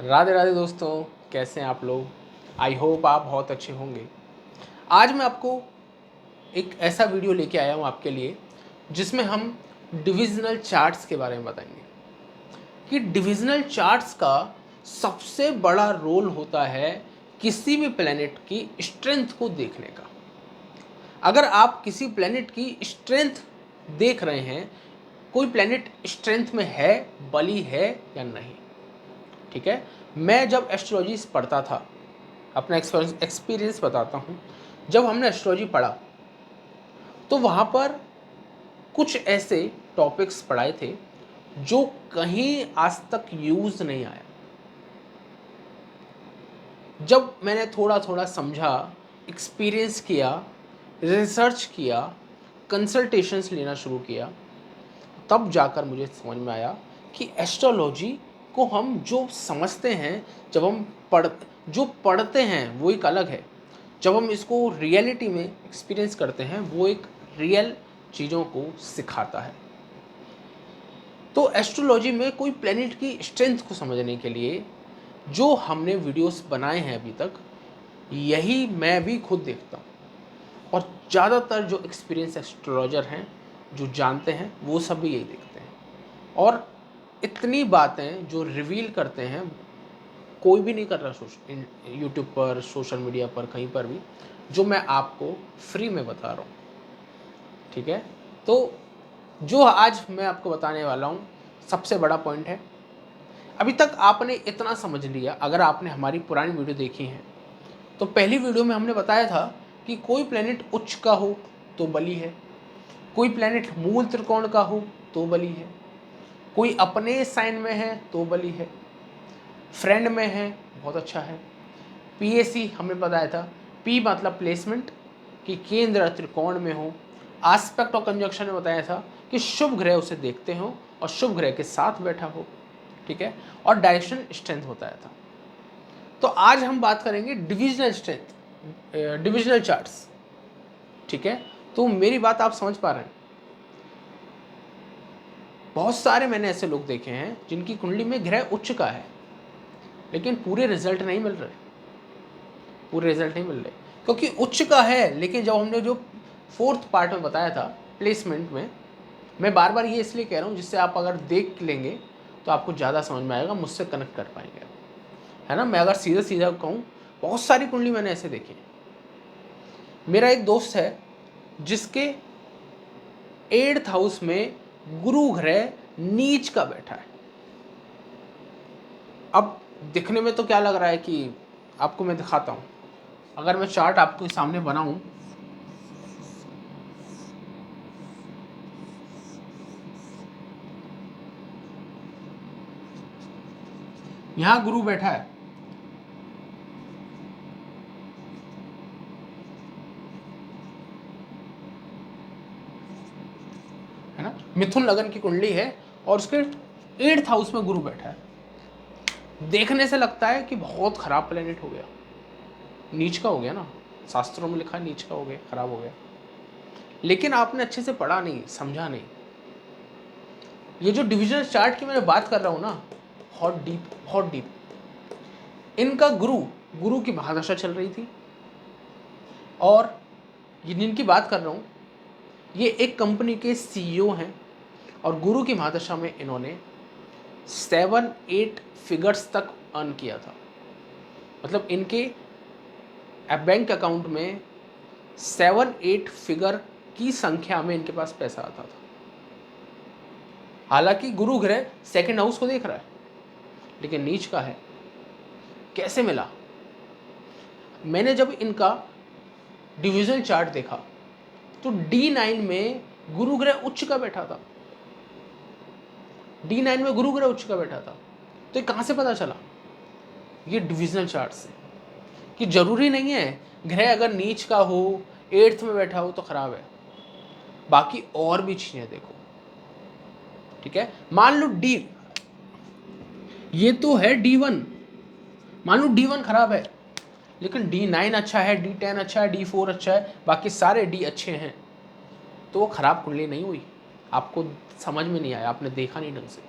राधे राधे दोस्तों, कैसे हैं आप लोग। आई होप आप बहुत अच्छे होंगे। आज मैं आपको एक ऐसा वीडियो लेके आया हूँ आपके लिए जिसमें हम डिविजनल चार्ट्स के बारे में बताएंगे कि डिविजनल चार्ट्स का सबसे बड़ा रोल होता है किसी भी प्लेनेट की स्ट्रेंथ को देखने का। अगर आप किसी प्लेनेट की स्ट्रेंथ देख रहे हैं, कोई प्लेनेट स्ट्रेंथ में है, बली है या नहीं, ठीक है। मैं जब एस्ट्रोलॉजी पढ़ता था, अपना एक्सपीरियंस बताता हूँ। जब हमने एस्ट्रोलॉजी पढ़ा तो वहाँ पर कुछ ऐसे टॉपिक्स पढ़ाए थे जो कहीं आज तक यूज़ नहीं आया। जब मैंने थोड़ा थोड़ा समझा, एक्सपीरियंस किया, रिसर्च किया, कंसल्टेशंस लेना शुरू किया, तब जाकर मुझे समझ में आया कि एस्ट्रोलॉजी को हम जो समझते हैं, जब हम जो पढ़ते हैं वो एक अलग है, जब हम इसको रियलिटी में एक्सपीरियंस करते हैं वो एक रियल चीज़ों को सिखाता है। तो एस्ट्रोलॉजी में कोई प्लेनेट की स्ट्रेंथ को समझने के लिए जो हमने वीडियोस बनाए हैं अभी तक, यही मैं भी खुद देखता हूँ। और ज़्यादातर जो एक्सपीरियंस एस्ट्रोलॉजर हैं, जो जानते हैं, वो सब भी यही देखते हैं। और इतनी बातें जो रिवील करते हैं कोई भी नहीं कर रहा यूट्यूब पर, सोशल मीडिया पर, कहीं पर भी, जो मैं आपको फ्री में बता रहा हूँ, ठीक है। तो जो आज मैं आपको बताने वाला हूँ, सबसे बड़ा पॉइंट है। अभी तक आपने इतना समझ लिया, अगर आपने हमारी पुरानी वीडियो देखी है तो पहली वीडियो में हमने बताया था कि कोई प्लेनेट उच्च का हो तो बली है, कोई प्लेनेट मूल त्रिकोण का हो तो बली है, कोई अपने साइन में है तो बली है, फ्रेंड में है बहुत अच्छा है। पीएसी हमने बताया था, पी मतलब प्लेसमेंट, कि केंद्र त्रिकोण में हो। आस्पेक्ट और कंजक्शन में बताया था कि शुभ ग्रह उसे देखते हो और शुभ ग्रह के साथ बैठा हो, ठीक है। और डायरेक्शन स्ट्रेंथ बताया था। तो आज हम बात करेंगे डिविजनल स्ट्रेंथ, डिविजनल चार्ट्स, ठीक है। तो मेरी बात आप समझ पा रहे हैं। बहुत सारे मैंने ऐसे लोग देखे हैं जिनकी कुंडली में ग्रह उच्च का है लेकिन पूरे रिजल्ट नहीं मिल रहे, पूरे रिजल्ट नहीं मिल रहे, क्योंकि उच्च का है। लेकिन जब हमने जो फोर्थ पार्ट में बताया था प्लेसमेंट में, मैं बार बार ये इसलिए कह रहा हूँ जिससे आप अगर देख लेंगे तो आपको ज़्यादा समझ में आएगा, मुझसे कनेक्ट कर पाएंगे, है ना। मैं अगर सीधा सीधा कहूँ, बहुत सारी कुंडली मैंने ऐसे देखी है। मेरा एक दोस्त है जिसके 8th हाउस में गुरु ग्रह नीच का बैठा है। अब दिखने में तो क्या लग रहा है कि आपको मैं दिखाता हूँ। अगर मैं चार्ट आपके सामने बनाऊं, यहां गुरु बैठा है ना। मिथुन लगन की कुंडली है और उसके 8th हाउस में गुरु बैठा है। देखने से लगता है कि बहुत खराब प्लेनेट हो गया, नीच का हो गया ना, शास्त्रों में लिखा है नीच का हो गया, खराब हो गया। लेकिन आपने अच्छे से पढ़ा नहीं, समझा नहीं। ये जो डिविजनल चार्ट की मैंने बात कर रहा हूं ना, बहुत डीप, बहुत डीप। इनका गुरु, गुरु की महादशा चल रही थी। और ये जिनकी बात कर रहा हूं, ये एक कंपनी के सीईओ हैं और गुरु की महादशा में इन्होंने 7-8 फिगर्स तक अर्न किया था। मतलब इनके बैंक अकाउंट में 7-8 फिगर की संख्या में इनके पास पैसा आता था। हालांकि गुरु ग्रह सेकंड हाउस को देख रहा है लेकिन नीच का है। कैसे मिला? मैंने जब इनका डिविजन चार्ट देखा तो D9 में गुरु ग्रह उच्च का बैठा था। D9 में गुरु ग्रह उच्च का बैठा था। तो ये कहां से पता चला? ये डिविजनल चार्ट से। कि जरूरी नहीं है ग्रह अगर नीच का हो, 8th में बैठा हो तो खराब है। बाकी और भी चीजें देखो, ठीक है। मान लो डी, ये तो है D1, मान लो D1 खराब है लेकिन D9 अच्छा है, D10 अच्छा है, D4 अच्छा है, बाकी सारे D अच्छे हैं, तो वो खराब कुंडली नहीं हुई। आपको समझ में नहीं आया, आपने देखा नहीं ढंग से।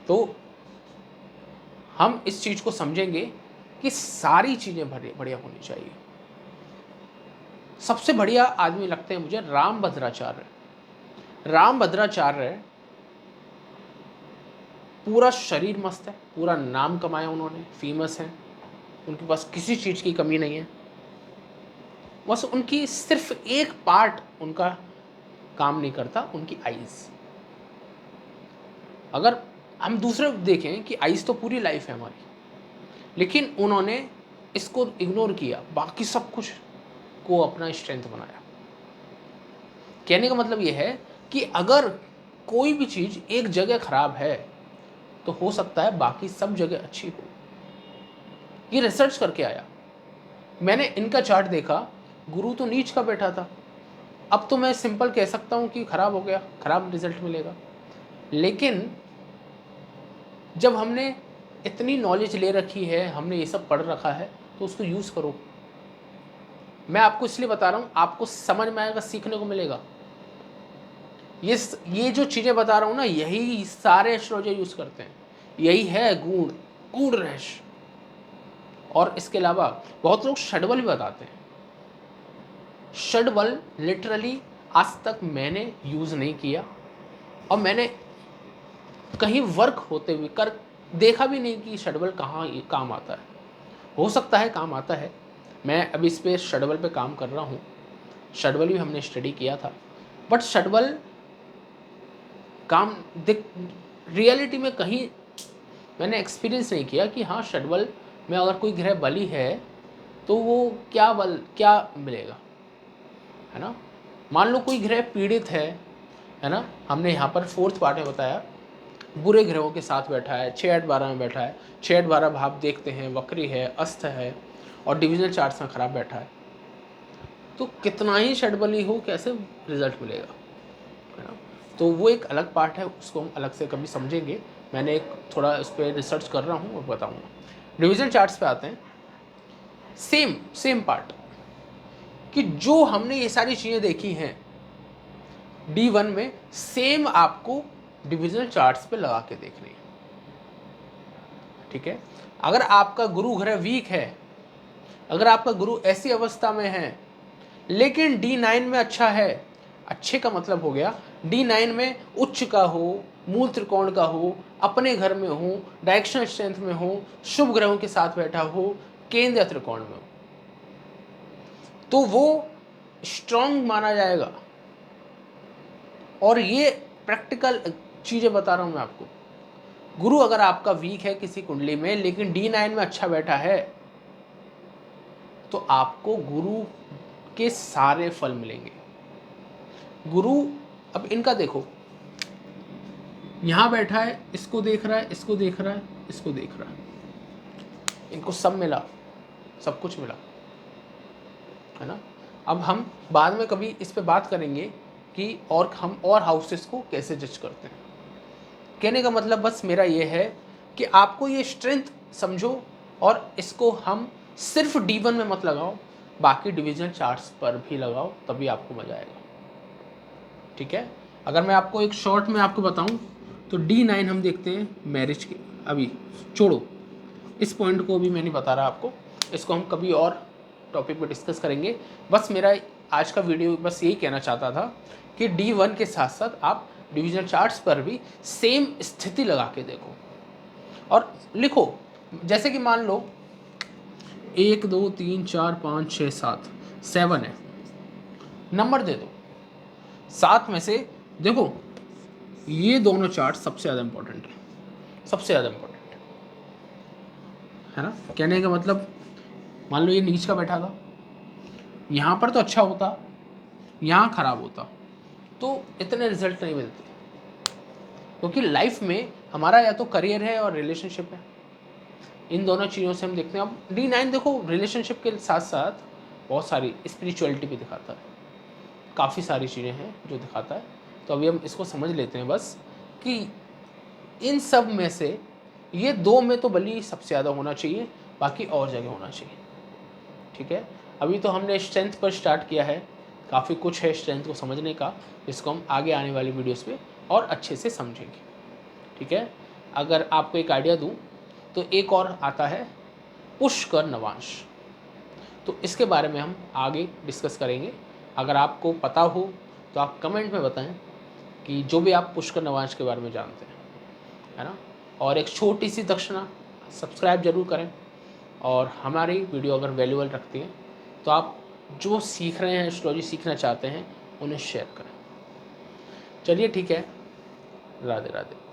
तो हम इस चीज़ को समझेंगे कि सारी चीज़ें बढ़िया होनी चाहिए। सबसे बढ़िया आदमी लगते हैं मुझे राम भद्राचार्य। राम भद्राचार्य पूरा शरीर मस्त है, पूरा नाम कमाया उन्होंने, फेमस है, उनके पास किसी चीज़ की कमी नहीं है, बस उनकी सिर्फ एक पार्ट उनका काम नहीं करता, उनकी आइज़। अगर हम दूसरे देखें कि आइज़ तो पूरी लाइफ है हमारी, लेकिन उन्होंने इसको इग्नोर किया, बाकी सब कुछ को अपना स्ट्रेंथ बनाया। कहने का मतलब ये है कि अगर कोई भी चीज़ एक जगह खराब है तो हो सकता है बाकी सब जगह अच्छी हो। ये रिसर्च करके आया। मैंने इनका चार्ट देखा, गुरु तो नीच का बैठा था, अब तो मैं सिंपल कह सकता हूँ कि खराब हो गया, खराब रिजल्ट मिलेगा। लेकिन जब हमने इतनी नॉलेज ले रखी है, हमने ये सब पढ़ रखा है, तो उसको यूज़ करो। मैं आपको इसलिए बता रहा हूँ, आपको समझ में आएगा, सीखने को मिलेगा। ये जो चीज़ें बता रहा हूँ ना, यही सारे एस्ट्रोलॉजर यूज़ करते हैं, यही है गूढ़ रहस्य। और इसके अलावा बहुत लोग षडबल भी बताते हैं। षडबल लिटरली आज तक मैंने यूज़ नहीं किया, और मैंने कहीं वर्क होते हुए कर देखा भी नहीं कि षडबल कहाँ काम आता है। हो सकता है काम आता है, मैं अभी इस पे षडबल पे काम कर रहा हूँ, षडबल भी हमने स्टडी किया था, बट षडबल काम रियलिटी में कहीं मैंने एक्सपीरियंस नहीं किया कि हाँ षडबल में अगर कोई ग्रह बली है तो वो क्या मिलेगा, है ना। मान लो कोई ग्रह पीड़ित है ना, हमने यहाँ पर 4th पार्ट में बताया बुरे ग्रहों के साथ बैठा है, 6-8-12 में बैठा है, 6-8-12 भाव देखते हैं, वक्री है, अस्त है, और डिविजनल चार्ट्स में खराब बैठा है, तो कितना ही षडबली हो कैसे रिजल्ट मिलेगा, है ना। तो वो एक अलग पार्ट है, उसको हम अलग से कभी समझेंगे। मैंने एक थोड़ा उस पर रिसर्च कर रहा हूँ और बताऊँगा। डिवीजन चार्ट्स पे आते हैं, सेम पार्ट, कि जो हमने ये सारी चीज़ें देखी हैं D1 में, सेम आपको डिविजनल चार्ट्स पे लगा के देखनी है, ठीक है। अगर आपका गुरु ग्रह वीक है, अगर आपका गुरु ऐसी अवस्था में है लेकिन D9 में अच्छा है, अच्छे का मतलब हो गया D9 में उच्च का हो, मूल त्रिकोण का हो, अपने घर में हो, डायरेक्शनल स्ट्रेंथ में हो, शुभ ग्रहों के साथ बैठा हो, केंद्र या त्रिकोण में हो, तो वो स्ट्रांग माना जाएगा। और ये प्रैक्टिकल चीज़ें बता रहा हूँ मैं आपको। गुरु अगर आपका वीक है किसी कुंडली में लेकिन D9 में अच्छा बैठा है, तो आपको गुरु के सारे फल मिलेंगे। गुरु, अब इनका देखो, यहाँ बैठा है, इसको देख रहा है, इसको देख रहा है, इसको देख रहा है, इनको सब मिला, सब कुछ मिला, है ना। अब हम बाद में कभी इस पे बात करेंगे कि और हम और हाउसेस को कैसे जज करते हैं। कहने का मतलब बस मेरा ये है कि आपको ये स्ट्रेंथ समझो, और इसको हम सिर्फ D1 में मत लगाओ, बाकी डिविजनल चार्ट्स पर भी लगाओ, तभी आपको मजा आएगा, ठीक है। अगर मैं आपको एक शॉर्ट में आपको बताऊं तो D9 हम देखते हैं मैरिज के, अभी छोड़ो इस पॉइंट को भी मैं नहीं बता रहा आपको, इसको हम कभी और टॉपिक पे डिस्कस करेंगे। बस मेरा आज का वीडियो बस यही कहना चाहता था कि D1 के साथ साथ आप डिविजनल चार्ट्स पर भी सेम स्थिति लगा के देखो और लिखो। जैसे कि मान लो 1 2 3 4 5 6 7 7 है, नंबर दे दो 7 में से। देखो ये दोनों चार्ट सबसे ज़्यादा इंपॉर्टेंट है, सबसे ज़्यादा इंपॉर्टेंट है ना। कहने का मतलब मान लो ये नीच का बैठा था, यहाँ पर तो अच्छा होता, यहाँ खराब होता, तो इतने रिजल्ट नहीं मिलते, क्योंकि लाइफ में हमारा या तो करियर है और रिलेशनशिप है, इन दोनों चीज़ों से हम देखते हैं। अब D9 देखो रिलेशनशिप के साथ साथ बहुत सारी स्पिरिचुअलिटी भी दिखाता है, काफ़ी सारी चीज़ें हैं जो दिखाता है। तो अभी हम इसको समझ लेते हैं बस कि इन सब में से ये 2 में तो बली सबसे ज़्यादा होना चाहिए, बाकी और जगह होना चाहिए, ठीक है। अभी तो हमने स्ट्रेंथ पर स्टार्ट किया है, काफ़ी कुछ है स्ट्रेंथ को समझने का, जिसको हम आगे आने वाली वीडियोस पे और अच्छे से समझेंगे, ठीक है। अगर आपको एक आइडिया दूँ तो एक और आता है पुष्कर नवांश। तो इसके बारे में हम आगे डिस्कस करेंगे। अगर आपको पता हो तो आप कमेंट में बताएं कि जो भी आप पुष्कर नवांश के बारे में जानते हैं, है ना। और एक छोटी सी दक्षिणा, सब्सक्राइब जरूर करें। और हमारी वीडियो अगर वैल्यूबल रखती है तो आप जो सीख रहे हैं, एस्ट्रोलॉजी सीखना चाहते हैं, उन्हें शेयर करें। चलिए ठीक है, राधे राधे।